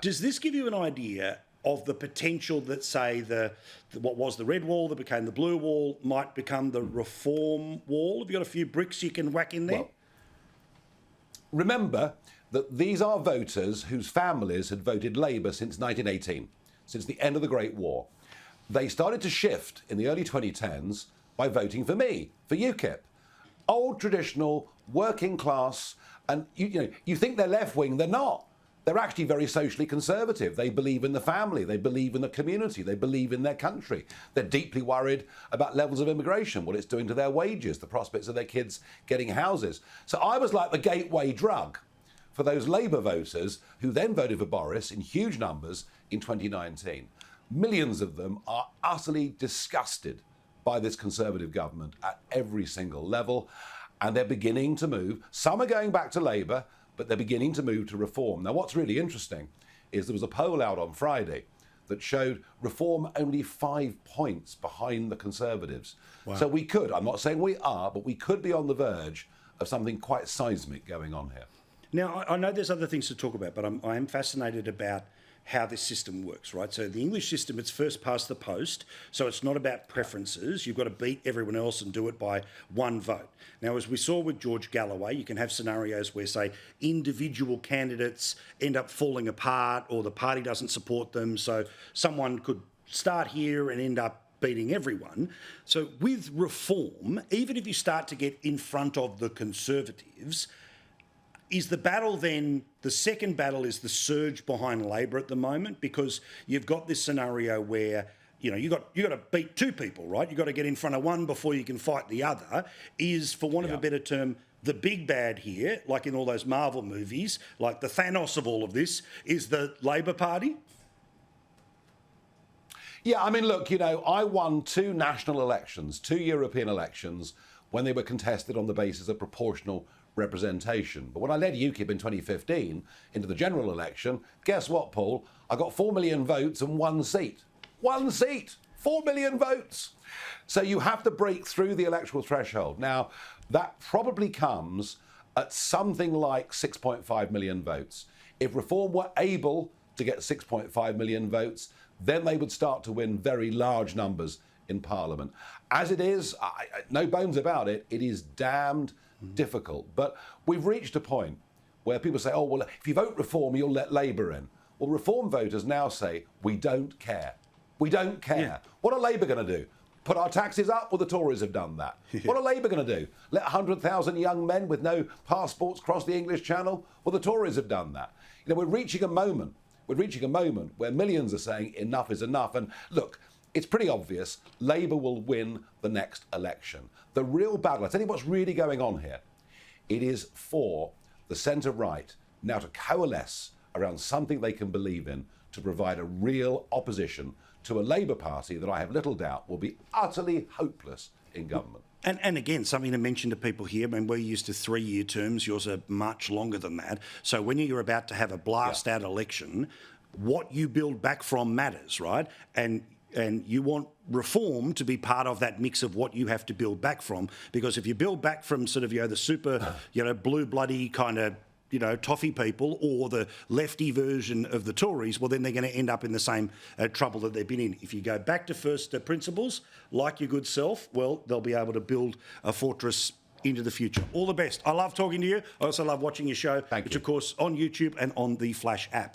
Does this give you an idea of the potential that, say, what was the red wall that became the blue wall might become the reform wall? Have you got a few bricks you can whack in there? Well, remember that these are voters whose families had voted Labour since 1918, since the end of the Great War. They started to shift in the early 2010s by voting for me, for UKIP. Old, traditional, working class, and you think they're left-wing, they're not. They're actually very socially conservative. They believe in the family, they believe in the community, they believe in their country. They're deeply worried about levels of immigration, what it's doing to their wages, the prospects of their kids getting houses. So I was like the gateway drug for those Labour voters who then voted for Boris in huge numbers in 2019. Millions of them are utterly disgusted by this Conservative government at every single level, and they're beginning to move. Some are going back to Labour, but they're beginning to move to Reform. Now, what's really interesting is there was a poll out on Friday that showed Reform only 5 points behind the Conservatives. Wow. So we could, I'm not saying we are, but we could be on the verge of something quite seismic going on here. Now, I know there's other things to talk about, but I am fascinated about how this system works, right? So the English system, it's first past the post, so it's not about preferences. You've got to beat everyone else and do it by one vote. Now, as we saw with George Galloway, you can have scenarios where, say, individual candidates end up falling apart or the party doesn't support them, so someone could start here and end up beating everyone. So with Reform, even if you start to get in front of the Conservatives, is the battle then, the second battle is the surge behind Labor at the moment, because you've got this scenario where, you've got to beat two people, right? You've got to get in front of one before you can fight the other. Is, for want of a better term, the big bad here, like in all those Marvel movies, like the Thanos of all of this, is the Labor Party? Yeah, I mean, look, I won 2 national elections, 2 European elections, when they were contested on the basis of proportional representation. But when I led UKIP in 2015 into the general election, guess what, Paul? I got 4 million votes and 1 seat. 1 seat! 4 million votes! So you have to break through the electoral threshold. Now, that probably comes at something like 6.5 million votes. If Reform were able to get 6.5 million votes, then they would start to win very large numbers in Parliament. As it is, no bones about it, it is damned difficult. But we've reached a point where people say, oh, well, if you vote Reform, you'll let Labour in. Well, Reform voters now say, we don't care. We don't care. Yeah. What are Labour going to do? Put our taxes up? Well, the Tories have done that. What are Labour going to do? Let 100,000 young men with no passports cross the English Channel? Well, the Tories have done that. We're reaching a moment where millions are saying enough is enough. And look, it's pretty obvious Labour will win the next election. The real battle, I tell you what's really going on here. It is for the centre-right now to coalesce around something they can believe in to provide a real opposition to a Labour Party that I have little doubt will be utterly hopeless in government. And again, something to mention to people here, we're used to 3-year terms, yours are much longer than that. So when you're about to have a blast-out election, what you build back from matters, right? And you want Reform to be part of that mix of what you have to build back from, because if you build back from sort of, the super, blue bloody kind of, toffee people or the lefty version of the Tories, well, then they're going to end up in the same trouble that they've been in. If you go back to first principles, like your good self, well, they'll be able to build a fortress into the future. All the best. I love talking to you. I also love watching your show, which, of course, on YouTube and on the Flash app.